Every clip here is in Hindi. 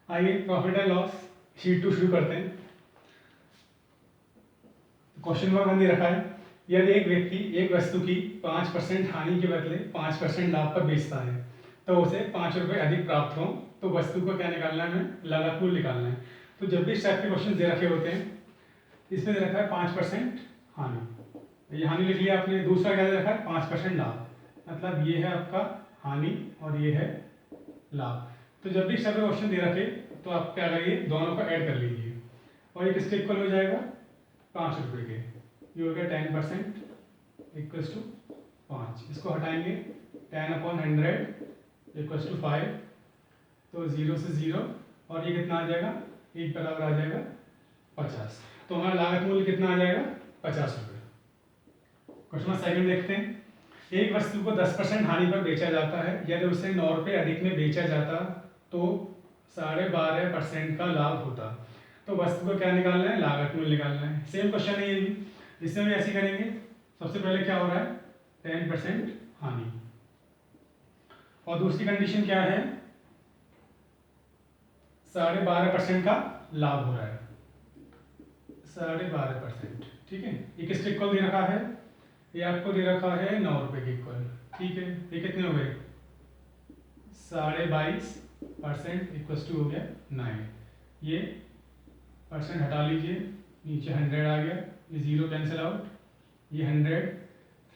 आइए प्रॉफिट एंड लॉस शीट 2 शुरू करते हैं। क्वेश्चन नंबर 1 दे रखा है, यदि एक व्यक्ति एक वस्तु की 5% हानि के बदले 5% लाभ पर बेचता है तो उसे 5 रुपये अधिक प्राप्त हो, तो वस्तु को क्या निकालना है, हमें लागत मूल्य निकालना है। तो जब भी इस टाइप के क्वेश्चन दे रखे होते हैं, इसमें दे रखा है 5% हानि, ये हानि लिख लिया आपने। दूसरा क्या दे रखा है 5% लाभ, मतलब ये है आपका हानि और ये है लाभ। तो जब भी इस टाइप के क्वेश्चन दे रखे तो आप क्या करिए, दोनों को ऐड कर लीजिए और ये किसके इक्वल हो जाएगा, 5 रुपये के। ये हो गया 10% इक्वल्स टू 5। इसको हटाएंगे, 10/100 इक्वल्स टू 5। तो 0 से 0 और ये कितना आ जाएगा, 1 बराबर आ जाएगा 50। तो हमारा लागत मूल्य कितना आ जाएगा, 50 रुपये। क्वेश्चन सेकंड देखते हैं, एक वस्तु को 10% हानि पर बेचा जाता है, यदि उसे 9 रुपये अधिक में बेचा जाता तो 12.5% का लाभ होता। तो वस्तु को क्या निकालना है, लागत मूल्य निकालना है। सेम क्वेश्चन है ये भी, इसमें भी ऐसे करेंगे। सबसे पहले क्या हो रहा है, 10% हानि, और दूसरी कंडीशन क्या है, 12.5% का लाभ हो रहा है, 12.5%। ठीक है, ये किसके इक्वल दे रखा है, ये आपको दे रखा है 9 रुपये के इक्वल। ठीक है, ये कितने हो गए, 22.5% इक्वल्स टू हो गया 9। ये परसेंट हटा लीजिए, नीचे 100 आ गया, ये 0 कैंसिल आउट, ये 100,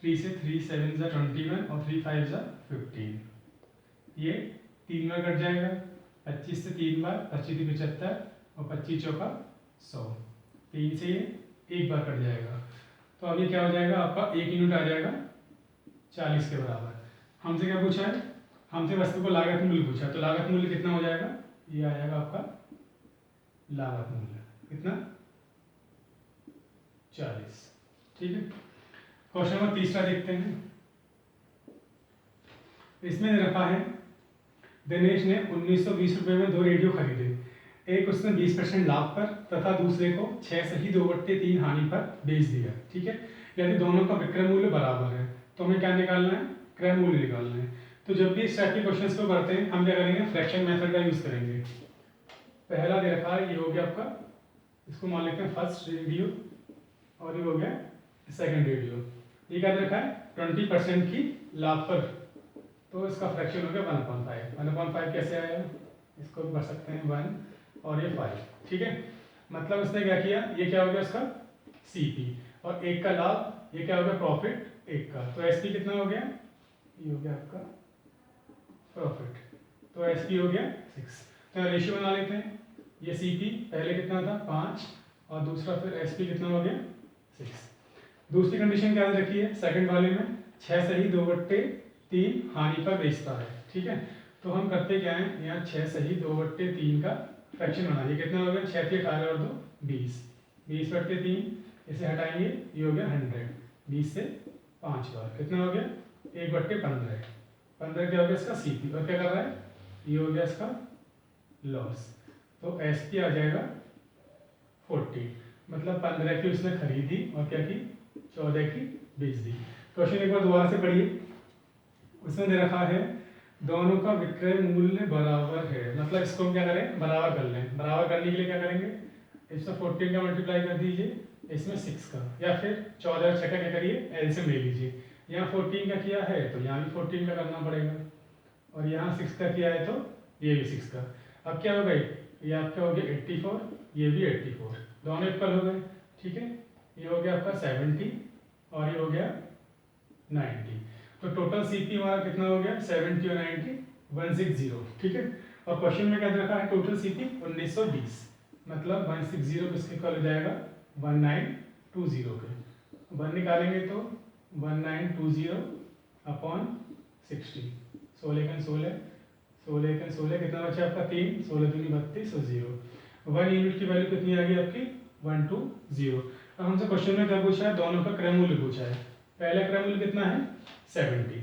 3 से 3 7 ज़ा 21 और 3 5 ज़ा 15। ये 3 बार कट जाएगा, 25 से 3 बार, 25 75 और 25 चौका 100। 3 से ये 1 बार कट जाएगा। तो अब ये क्या हो जाएगा, आपका 1 यूनिट आ जाएगा 40 के बराबर। हमसे क्या पूछा है, हमसे वस्तु को लागत मूल्य पूछा है, तो लागत मूल्य कितना हो जाएगा, ये आ जाएगा आपका लागत मूल्य कितना, 40। ठीक है, क्वेश्चन नंबर तीसरा देखते हैं। इसमें रखा है, दिनेश ने 1920 रुपये में 2 रेडियो खरीदे। एक उसने 20% लाभ पर तथा दूसरे को 6 सही 2/3 हानि पर बेच दिया। ठीक है, यदि दोनों का विक्रय मूल्य बराबर है तो हमें क्या निकालना है, क्रय मूल्य निकालना है। तो जब भी इस टाइप के क्वेश्चंस को करते हैं, हम क्या करेंगे, फ्रैक्शन मेथड का यूज करेंगे। पहला दे रखा है, ये हो गया आपका, इसको मान लेते हैं फर्स्ट रेडियो, और ये हो गया सेकंड रेडियो। ये क्या दे रखा है, 20% की लाभ पर, तो इसका फ्रैक्शन हो गया 1/5। 1/5 कैसे आया, इसको भी भर सकते हैं 1 और ये 5। ठीक है, मतलब इसने क्या किया, ये क्या हो गया इसका सीपी, और 1 का लाभ, ये क्या हो गया प्रॉफिट 1 का। तो एसपी कितना हो गया, ये हो गया आपका प्रॉफिट, तो एसपी हो गया 6। तो रेशियो बना लेते हैं, ये सीपी पहले कितना था 5 और दूसरा फिर एसपी कितना हो गया 6। दूसरी कंडीशन क्या रखी है, सेकंड वाले में 6 सही 2/3 हानि पर बेचता है। ठीक है, तो हम करते क्या है, यहाँ 6 सही 2/3 का फ्रैक्शन बनाइए। कितना हो गया, 6 × 18 और 2 20, 20/3, इसे हटाएंगे, ये हो गया 100, 20 से 5 बार कितना हो गया 1/15। 15 क्या हो गया इसका सीपी, और क्या कर रहा है, ये हो गया इसका लॉस। तो एस पी आ जाएगा 40, मतलब 15 की उसने खरीदी और क्या की 14 की बेच दी। क्वेश्चन एक बार दोबारा से पढ़िए, उसमें दे रखा है दोनों का विक्रय मूल्य बराबर है, मतलब इसको हम क्या करें, बराबर कर लें। बराबर करने के लिए क्या करेंगे, इसमें 14 का मल्टीप्लाई कर दीजिए, इसमें 6 का, या फिर 14 और 6 का क्या करिए, एलसीएम ले लीजिए। यहाँ 14 का किया है तो यहाँ भी 14 का करना पड़ेगा, और यहाँ 6 का किया है तो ये भी 6 का। अब क्या हो गई, ये आपका हो गया 84, ये भी 84, दोनों इक्वल हो गए। ठीक है, ये हो गया आपका 70 और ये हो गया 90। तो टोटल सीपी हमारा कितना हो गया, 70 और 90 160। ठीक है, और क्वेश्चन में क्या रखा है, टोटल सीपी 1920, मतलब 160 किसके इक्वल हो जाएगा 1920 के। 1 निकालेंगे तो 1920 अपॉन 60, 16 16, 16 16 कितना बचा आपका 3, 16 दूनी 32 और 0। 1 यूनिट की वैल्यू कितनी आ गई आपकी 120। अब हमसे क्वेश्चन में क्या पूछा है, दोनों का क्रय मूल्य पूछा है। पहला क्रय मूल्य कितना है 70,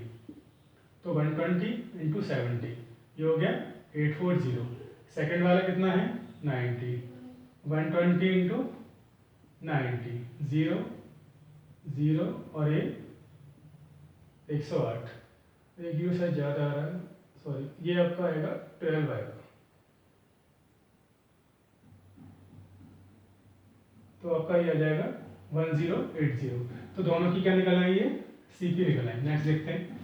तो 120 इंटू 70, ये हो गया 840। सेकेंड वाला कितना है 90, 120 इंटू 90, 0 0 और ये 108। एक यू शायद ज़्यादा आ रहा है, सॉरी, ये आपका आएगा 12 आएगा। तो आपका ये आ जाएगा 1080। तो दोनों की क्या निकल आई है, सीपी निकल आई। नेक्स्ट देखते हैं।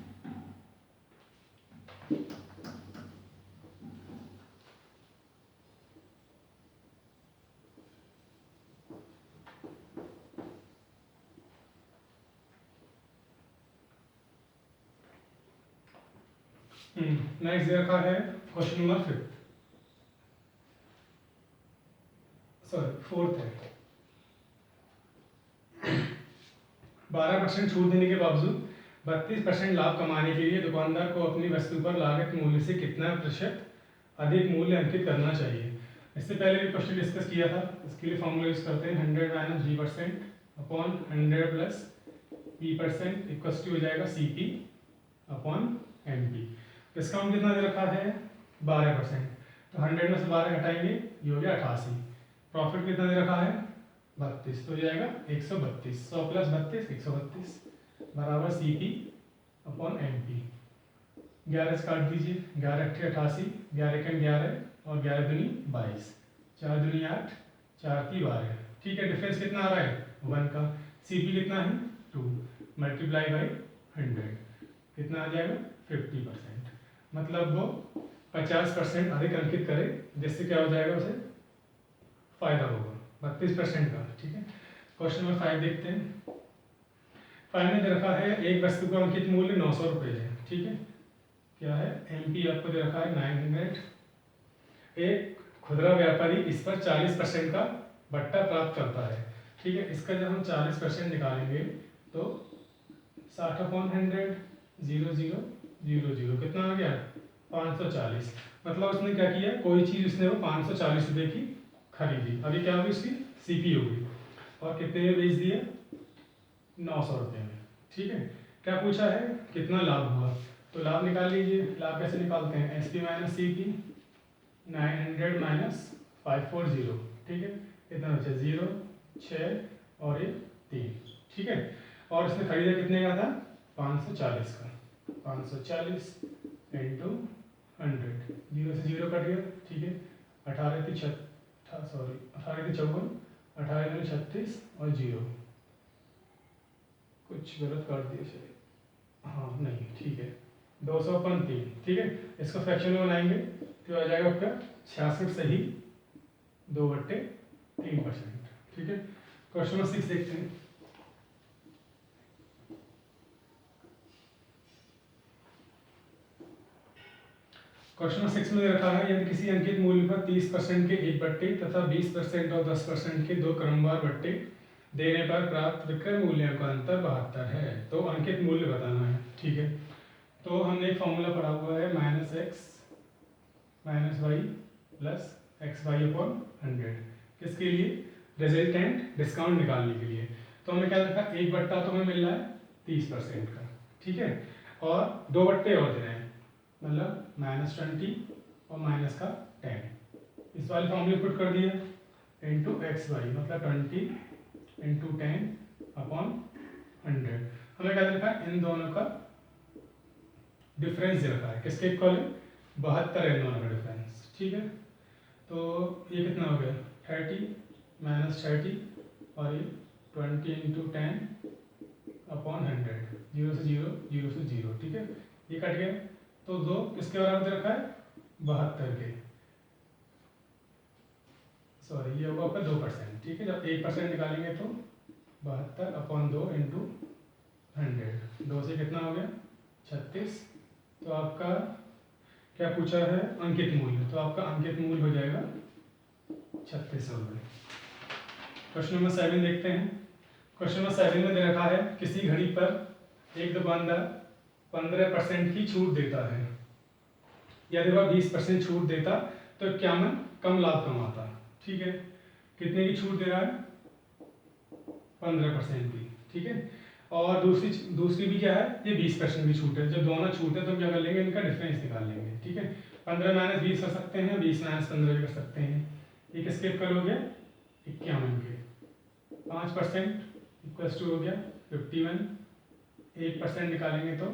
नेक्स्ट दे रखा है क्वेश्चन नंबर 5, सॉरी 4th है। 12% छूट देने के बावजूद 32% लाभ कमाने के लिए दुकानदार को अपनी वस्तु पर लागत मूल्य से कितना प्रतिशत अधिक मूल्य अंकित करना चाहिए। इससे पहले भी क्वेश्चन डिस्कस किया था। इसके लिए फॉर्मूला यूज करते हैं 100 minus g% upon 100 plus p% equals to हो जाएगा CP अपॉन MP। डिस्काउंट कितना दे रखा है 12%, तो 100 में से 12 घटाएंगे, ये हो गया 88। प्रॉफिट कितना दे रखा है 32, तो हो जाएगा 132। 100 प्लस 32 132 बराबर CP अपॉन MP। 11 से काट दीजिए, 11 अट्ठे 88, 11 एकम 11 और 11 दूनी 22, 4 दूनी 8, 4 की 12। ठीक है, डिफरेंस कितना आ रहा है 1 का। CP कितना है 2 मल्टीप्लाई बाई 100 कितना आ जाएगा 50%। मतलब वो 50% अधिक अंकित करे, जिससे क्या हो जाएगा उसे फायदा होगा 32% का। ठीक है, क्वेश्चन नंबर 5 देखते हैं। 5 में दे रखा है एक वस्तु का अंकित मूल्य 900 रुपये है। ठीक है, क्या है MP आपको दे रखा है 900। एक खुदरा व्यापारी इस पर 40% का बट्टा प्राप्त करता है। ठीक है, इसका जब हम 40% निकालेंगे तो 60/100 0 0 0 0 कितना आ गया 540। मतलब उसने क्या किया, कोई चीज़ उसने वो 540 रुपये की खरीदी। अभी क्या होगी उसकी CP होगी, और कितने में बेच दिया 900 रुपये में। ठीक है, क्या पूछा है कितना लाभ हुआ, तो लाभ निकाल लीजिए। लाभ कैसे निकालते हैं, SP माइनस CP 900 माइनस 540। ठीक है, कितना बचा 0 6 और ये 3। ठीक है, और उसने खरीदा कितने का था 540 का। 540 इंटू 100, 0 से 0 कट गया। ठीक है, 18 थी 54, 18 में 36 और 0 कुछ गलत काट दिया शायद, हाँ नहीं ठीक है 200/3। ठीक है, इसको फ्रैक्शन में बनाएंगे तो आ जाएगा आपका 66 सही 2/3%। ठीक है, क्वेश्चन नंबर 6 देखते हैं। क्वेश्चन नंबर 6 में रखा है यदि किसी अंकित मूल्य पर 30% के एक बट्टे तथा 20% और 10% के 2 क्रमवार बट्टे देने पर प्राप्त विक्रय मूल्य का अंतर 72 है, तो अंकित मूल्य बताना है। ठीक है, तो हमने एक फॉर्मूला पढ़ा हुआ है -x -y प्लस xy/100 किसके लिए, रिजल्टेंट डिस्काउंट निकालने के लिए। तो हमने क्या लिखा, एक बट्टा तो हमें मिल रहा है 30% का। ठीक है, और 2 बट्टे और दे रहे हैं, मतलब -20 और माइनस का 10। इस वाले फॉर्मूले पुट कर दिया इंटू xy, मतलब 20 इंटू 10/100। हमें क्या लिखा है, इन दोनों का डिफरेंस दे रखा है, किसके इक्वल है 72 इन दोनों का डिफरेंस। ठीक है, तो ये कितना हो गया 30 -30 और ये 20 इंटू 10/100, 0 से 0 0 से 0। ठीक है, ये कट गया, तो 2 किसके बराबर दे रखा है 72 के, सॉरी ये होगा आपका 2%। ठीक है, जब 1% निकालेंगे तो 72/2 इंटू 100, 2 से कितना हो गया 36। तो आपका क्या पूछा है अंकित मूल्य, तो आपका अंकित मूल्य हो जाएगा 3600 रुपये। क्वेश्चन नंबर 7 देखते हैं। क्वेश्चन नंबर 7 में दे रखा है किसी घड़ी पर एक दुकानदार 15% की छूट देता है। यदि वह 20% छूट देता तो क्या मन कम लाभ कमाता। ठीक है, कितने की छूट दे रहा है 15% की। ठीक है, और दूसरी भी क्या है, ये 20% की छूट है। जब दोनों छूट है तो क्या कर लेंगे, इनका डिफरेंस निकाल लेंगे। ठीक है, 15 माइनस 20 कर सकते हैं, 20 माइनस 15 भी कर सकते हैं। ये किसके इक्वल हो गया 51 के। 5% इक्वल्स टू हो गया 51, 1% निकालेंगे तो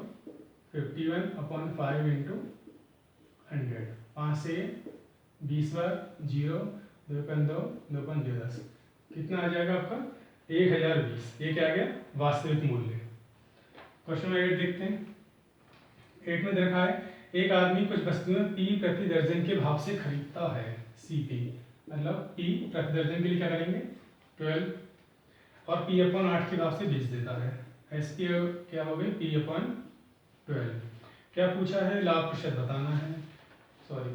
51/5 इंटू 100। 5 से 20 बार 0, 2 2 2 10, कितना आ जाएगा आपका 1020। ये क्या आ गया वास्तविक मूल्य। क्वेश्चन नंबर 8 देखते हैं। 8 में देखा है एक आदमी कुछ वस्तुएं P प्रति दर्जन के भाव से खरीदता है। CP मतलब P प्रति दर्जन के लिए क्या करेंगे 12 और P/8 के भाव से बेच देता है। SP क्या हो गई P/12। क्या पूछा है लाभ प्रतिशत बताना है, सॉरी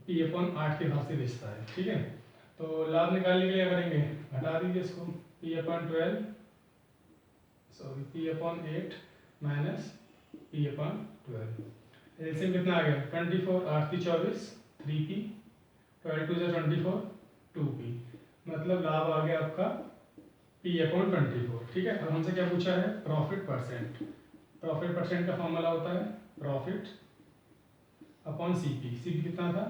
P/8 के भाव से बेचता है। ठीक है, तो लाभ निकालने के लिए क्या करेंगे घटा दीजिए इसको P/12 sorry P/8 minus P/12। LCM कितना आ गया 24, 8 की 24 3P, 12 2 जा 24 2P, मतलब लाभ आ गया आपका P/24। ठीक है, अब हमसे क्या पूछा है प्रॉफिट परसेंट। प्रॉफिट परसेंट का फॉर्मूला होता है प्रॉफिट अपॉन CP कितना था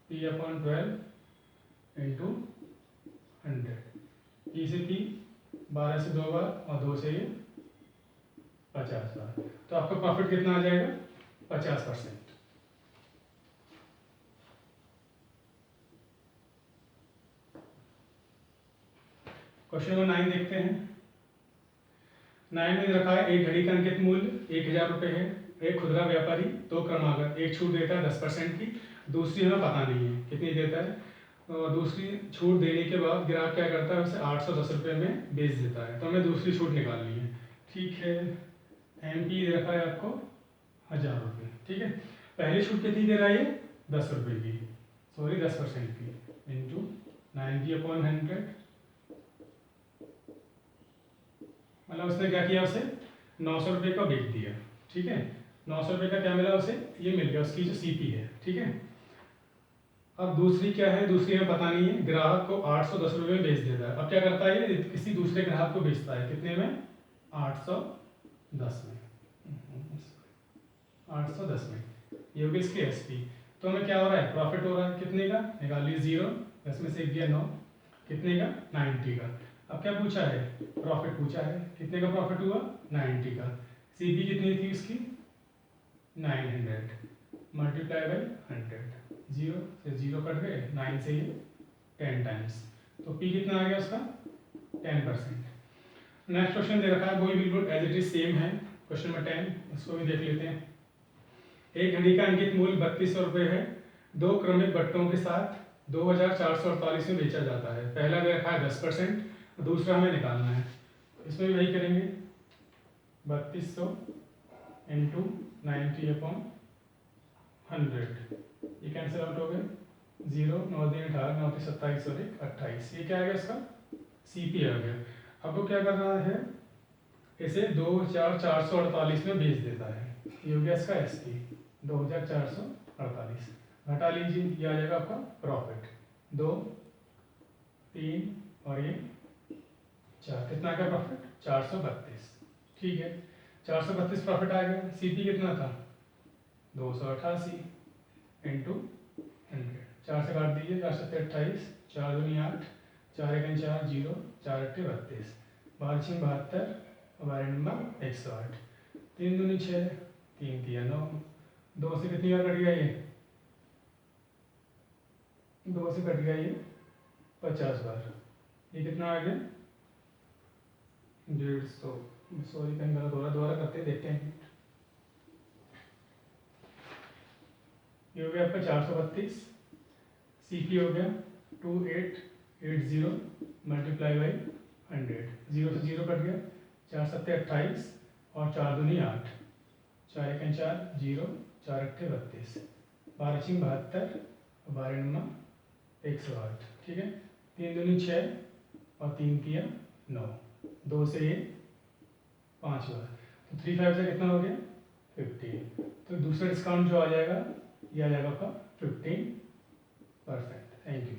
P/12 इंटू 100। P से P 12 से 2 बार और 2 से ये 50 बार, तो आपका प्रॉफिट कितना आ जाएगा 50%। क्वेश्चन नंबर 9 देखते हैं। 9 में रखा है एक घड़ी का अंकित मूल्य 1000 रुपये है। एक खुदरा व्यापारी 2 क्रमागत एक छूट देता है 10% की, दूसरी हमें पता नहीं है कितनी देता है, और दूसरी छूट देने के बाद ग्राहक क्या करता है उसे 810 रुपये में बेच देता है। तो हमें दूसरी छूट निकालनी है। ठीक है, MP रखा है आपको 1000 रुपये। ठीक है, पहली छूट कितनी दे रहा है ये 10 रुपये की, सॉरी 10% की इंटू 90/100, मतलब उसने क्या किया उसे 900 रुपये का बेच दिया। ठीक है, 900 रुपये का क्या मिला उसे, ये मिल गया उसकी जो CP है। ठीक है, अब दूसरी क्या है, दूसरी हमें पता नहीं है, ग्राहक को 810 रुपये में बेच देता है। अब क्या करता है ये किसी दूसरे ग्राहक को बेचता है कितने में 810 में, 810 में, ये होगी इसकी SP। तो हमें क्या हो रहा है प्रॉफिट हो रहा है कितने का निकालिए 0, 10 में से 1 दिया 9, कितने का 90 का। अब क्या पूछा है प्रॉफिट पूछा है, कितने का प्रॉफिट हुआ 90 का। CP कितनी थी उसकी 900 मल्टीप्लाई बाई 100, 0 से 0 कट गए, 9 से ये 10 टाइम्स, तो P कितना आ गया उसका 10%। नेक्स्ट क्वेश्चन दे रखा है वही बिल्कुल एज इट इज सेम है। क्वेश्चन नंबर 10, इसको भी देख लेते हैं। एक घड़ी का अंकित मूल्य 3200 रुपये है। 2 क्रमिक बट्टों के साथ 2448 में बेचा जाता है। पहला दे रखा है 10%, दूसरा हमें निकालना है। तो इसमें भी वही करेंगे 3200 इंटू 90/100, ये कैंसिल आउट हो गए 0, 9 दिन 18, 9 27 और 28, ये क्या आ गया इसका CP आ गया। अब वो क्या कर रहा है इसे 2448 में बेच देता है, ये हो गया इसका SP 2448। घटा लीजिए, ये आ जाएगा आपका प्रॉफिट 2 3 और ये 4, कितना का प्रॉफिट 432। ठीक है, 432 प्रॉफिट आ गया। CP कितना था 288 इंटू 100, 4 से काट दीजिए 4 7 28, 4 दूनी 8, 4 1 4 0, 4 8 32, 12 6 72, 12 नंबर 108, 3 दूनी 6, 3 3 9, 2 से कितनी बार कट गया ये 2 से कट गया ये 50 बार, ये कितना आ गया 150, सॉरी कहीं गलत हो रहा, दोबारा करते देखते हैं। ये हो गया आपका 432, CP हो गया 2880 मल्टीप्लाई बाई 100, 0 से 0 कट गया, 4 7 28 और 4 दूनी 8, 4 1 4 0, 4 8 32, 12 6 72, 12 नंबर 108। ठीक है, 3 दूनी 6 और 3 3 9, 2 से ये 5 बार, तो 3 5 से कितना हो गया 15। तो दूसरा डिस्काउंट जो आ जाएगा ये आ जाएगा आपका 15%। Thank you.